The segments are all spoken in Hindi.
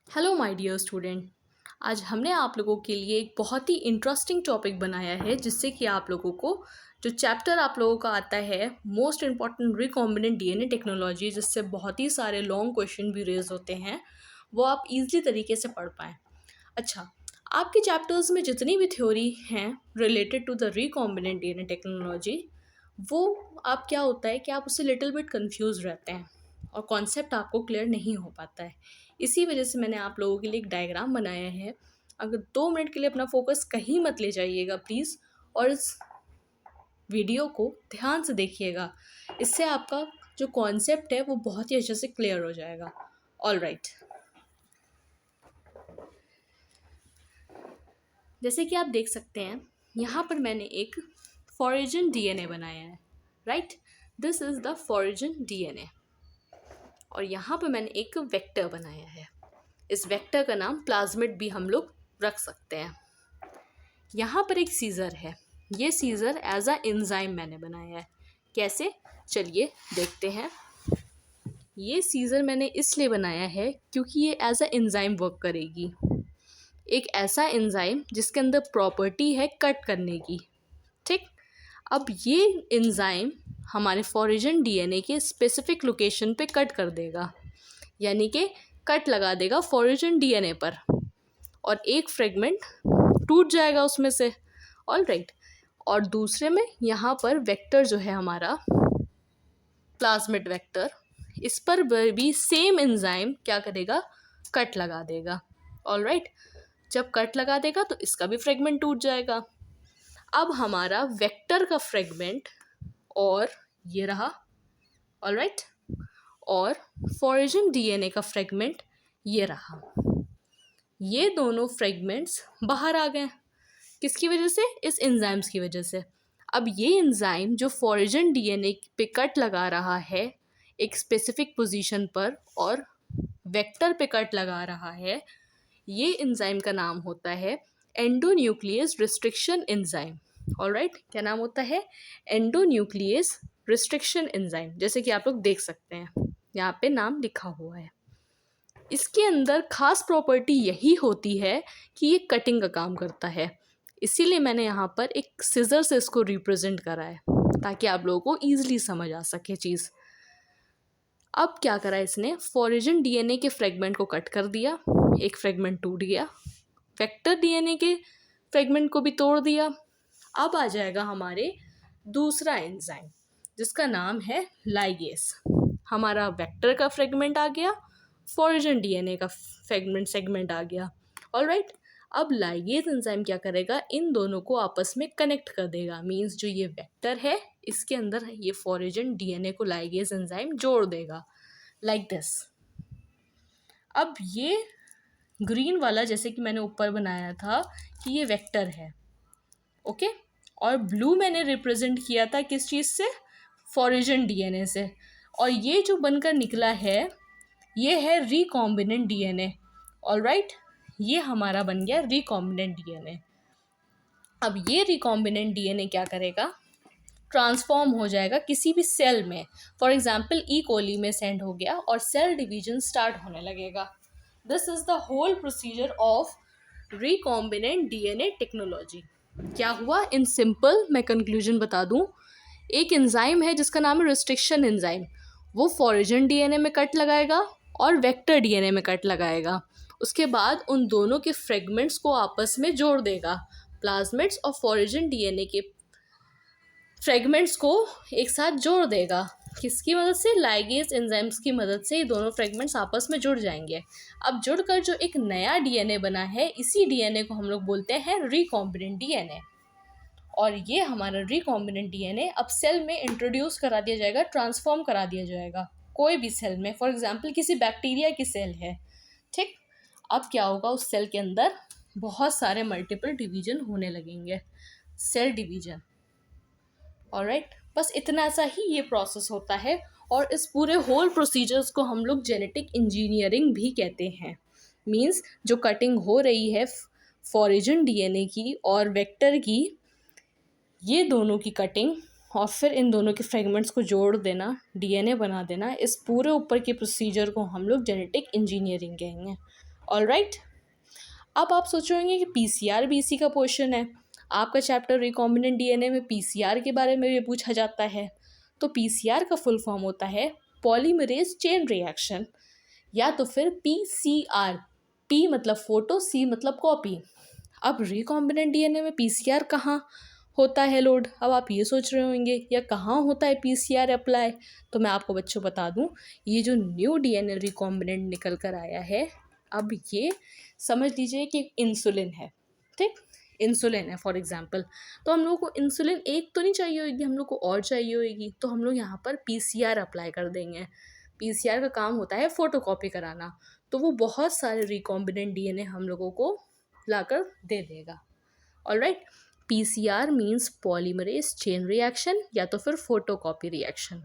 Hello my dear student. आज हमने आप लोगों के लिए एक बहुत ही इंटरेस्टिंग टॉपिक बनाया है जिससे कि आप लोगों को जो चैप्टर आप लोगों का आता है most important recombinant DNA technology, जिससे बहुत ही सारे लॉन्ग क्वेश्चन भी रेज होते हैं, वो आप इजीली तरीके से पढ़ पाएँ। अच्छा, आपके चैप्टर्स में जितनी भी थ्योरी हैं related to the recombinant DNA technology, वो आप क्या होता है कि आप उससे लिटिल बिट कंफ्यूज रहते हैं और कॉन्सेप्ट आपको क्लियर नहीं हो पाता है। इसी वजह से मैंने आप लोगों के लिए एक डायग्राम बनाया है। अगर 2 मिनट के लिए अपना फोकस कहीं मत ले जाइएगा प्लीज़, और इस वीडियो को ध्यान से देखिएगा। इससे आपका जो कॉन्सेप्ट है वो बहुत ही अच्छे से क्लियर हो जाएगा। ऑल राइट, जैसे कि आप देख सकते हैं यहाँ पर मैंने एक फॉरिजन डीएनए बनाया है। Right, this is the foreign DNA. और यहाँ पर मैंने एक वेक्टर बनाया है। इस वेक्टर का नाम प्लाज्मिड भी हम लोग रख सकते हैं। यहाँ पर एक सीज़र है। ये सीज़र एज अ एंजाइम मैंने बनाया है। कैसे, चलिए देखते हैं। ये सीज़र मैंने इसलिए बनाया है क्योंकि ये एज अ एंजाइम वर्क करेगी। एक ऐसा एंजाइम जिसके अंदर प्रॉपर्टी है कट करने की। ठीक, अब ये एंजाइम हमारे फॉरिजन डीएनए के स्पेसिफिक लोकेशन पे कट कर देगा, यानी कि कट लगा देगा फॉरिजन डीएनए पर, और एक फ्रेगमेंट टूट जाएगा उसमें से। ऑल राइट, और दूसरे में यहाँ पर वेक्टर जो है हमारा प्लाज्मिड वेक्टर, इस पर भी सेम एंजाइम क्या करेगा, कट लगा देगा। ऑल राइट, जब कट लगा देगा तो इसका भी फ्रेगमेंट टूट जाएगा। अब हमारा वेक्टर का फ्रेगमेंट और ये रहा, ऑल राइट, और फॉरिजन डीएनए का फ्रेगमेंट ये रहा। ये दोनों फ्रेगमेंट्स बाहर आ गए। किसकी वजह से? इस एंजाइम्स की वजह से। अब ये एंजाइम जो फॉरिजन डीएनए पे कट लगा रहा है एक स्पेसिफिक पोजीशन पर और वेक्टर पे कट लगा रहा है, ये एंजाइम का नाम होता है एंडोन्यूक्लियस रिस्ट्रिक्शन एंजाइम। ऑलराइट, क्या नाम होता है? Endonuclease restriction enzyme. जैसे कि आप लोग देख सकते हैं यहाँ पे नाम लिखा हुआ है। इसके अंदर खास प्रॉपर्टी यही होती है कि ये कटिंग का काम करता है। इसीलिए मैंने यहाँ पर एक सिजर से इसको रिप्रेजेंट करा है ताकि आप लोगों को ईजिली समझ आ सके चीज़। अब क्या करा इसने, फॉरिजन डीएनए के फ्रेगमेंट को कट कर दिया, एक फ्रेगमेंट टूट गया, वेक्टर डीएनए के फ्रेगमेंट को भी तोड़ दिया। अब आ जाएगा हमारे दूसरा एंजाइम जिसका नाम है लाइगेस। हमारा वेक्टर का फ्रेगमेंट आ गया, फॉरिजन डीएनए का सेगमेंट आ गया। ऑलराइट, अब लाइगेज एंजाइम क्या करेगा, इन दोनों को आपस में कनेक्ट कर देगा। मींस जो ये वेक्टर है इसके अंदर ये फॉरिजन डीएनए को लाइगेज एंजाइम जोड़ देगा, लाइक दिस। अब ये ग्रीन वाला जैसे कि मैंने ऊपर बनाया था कि ये वेक्टर है, ओके, और ब्लू मैंने रिप्रेजेंट किया था किस चीज़ से, फॉरिजन डीएनए से। और ये जो बनकर निकला है ये है रिकॉम्बिनेंट डीएनए। ऑलराइट, ये हमारा बन गया रिकॉम्बिनेंट डीएनए। अब ये रिकॉम्बिनेंट डीएनए क्या करेगा, ट्रांसफॉर्म हो जाएगा किसी भी सेल में। फॉर एग्जाम्पल ई कोली में सेंड हो गया और सेल डिवीजन स्टार्ट होने लगेगा। This is the whole procedure of recombinant DNA technology. क्या हुआ इन सिंपल, मैं कंक्लूजन बता दूं। एक एंजाइम है जिसका नाम है रिस्ट्रिक्शन एंजाइम, वो फॉरिजन डीएनए में कट लगाएगा और वेक्टर डीएनए में कट लगाएगा। उसके बाद उन दोनों के फ्रेगमेंट्स को आपस में जोड़ देगा। प्लाज्मिड्स और फॉरिजन डीएनए के फ्रेगमेंट्स को एक साथ जोड़ देगा। किसकी मदद से? लाइगेज एंजाइम्स की मदद से ये दोनों फ्रेगमेंट्स आपस में जुड़ जाएंगे। अब जुड़कर जो एक नया डीएनए बना है, इसी डीएनए को हम लोग बोलते हैं रिकॉम्बिनेंट डीएनए। और ये हमारा रिकॉम्बिनेंट डीएनए अब सेल में इंट्रोड्यूस करा दिया जाएगा, ट्रांसफॉर्म करा दिया जाएगा कोई भी सेल में। फॉर एग्जाम्पल किसी बैक्टीरिया की सेल है, ठीक, अब क्या होगा, उस सेल के अंदर बहुत सारे मल्टीपल डिवीजन होने लगेंगे, सेल डिवीजन। ऑलराइट, बस इतना सा ही ये प्रोसेस होता है। और इस पूरे होल प्रोसीजर्स को हम लोग जेनेटिक इंजीनियरिंग भी कहते हैं। मींस जो कटिंग हो रही है फॉरिजन डीएनए की और वेक्टर की, ये दोनों की कटिंग और फिर इन दोनों के फ्रेगमेंट्स को जोड़ देना, डीएनए बना देना, इस पूरे ऊपर के प्रोसीजर को हम लोग जेनेटिक इंजीनियरिंग कहेंगे। ऑलराइट। अब आप सोच रहे होंगे कि पीसीआर भी इसी का पोर्शन है, आपका चैप्टर रिकॉम्बिनेंट डीएनए में पीसीआर के बारे में भी पूछा जाता है। तो पीसीआर का फुल फॉर्म होता है पॉलीमरेज चेन रिएक्शन, या तो फिर पीसीआर। पी मतलब फोटो, सी मतलब कॉपी। अब रिकॉम्बिनेंट डीएनए में पीसीआर कहाँ होता है लोड, अब आप ये सोच रहे होंगे या कहाँ होता है पीसीआर अप्लाई। तो मैं आपको बच्चों बता दूं, ये जो न्यू डीएनए रिकॉम्बिनेंट निकल कर आया है, अब ये समझ लीजिए कि इंसुलिन है, ठीक। इंसुलिन है फॉर एग्जांपल, तो हम लोग को इंसुलिन एक तो नहीं चाहिए होगी, हम लोग को और चाहिए होगी, तो हम लोग यहाँ पर पीसीआर अप्लाई कर देंगे। पीसीआर का काम होता है फोटोकॉपी कराना, तो वो बहुत सारे रिकॉम्बिनेंट डीएनए हम लोगों को लाकर दे देगा। Alright, PCR means polymerase chain reaction या तो फिर फोटोकॉपी रिएक्शन।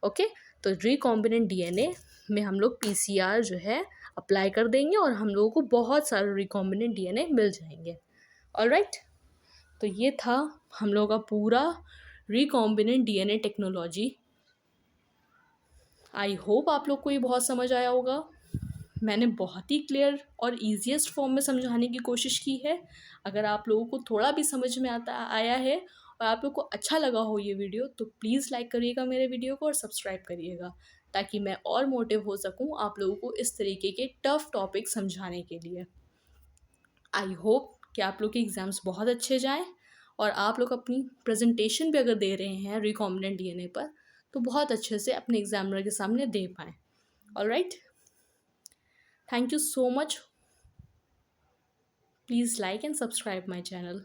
ओके, तो रिकॉम्बिनेंट डीएनए में हम लोग पीसीआर जो है अप्लाई कर देंगे और हम लोगों को बहुत सारे रिकॉम्बिनेंट डीएनए मिल जाएंगे। ऑलराइट, तो ये था हम लोगों का पूरा recombinant DNA technology. I hope आप लोग को ये बहुत समझ आया होगा। मैंने बहुत ही क्लियर और ईजीएस्ट फॉर्म में समझाने की कोशिश की है। अगर आप लोगों को थोड़ा भी समझ में आया है और आप लोग को अच्छा लगा हो ये वीडियो, तो प्लीज़ लाइक करिएगा मेरे वीडियो को और सब्सक्राइब करिएगा, ताकि मैं और मोटिव हो सकूं आप लोगों को इस तरीके के टफ टॉपिक समझाने के लिए। आई होप कि आप लोग के एग्ज़ाम्स बहुत अच्छे जाएँ और आप लोग अपनी प्रेजेंटेशन भी अगर दे रहे हैं रिकॉम्बिनेंट डीएनए पर, तो बहुत अच्छे से अपने एग्जामिनर के सामने दे पाएँ। Alright, thank you so much. Please like and subscribe my channel.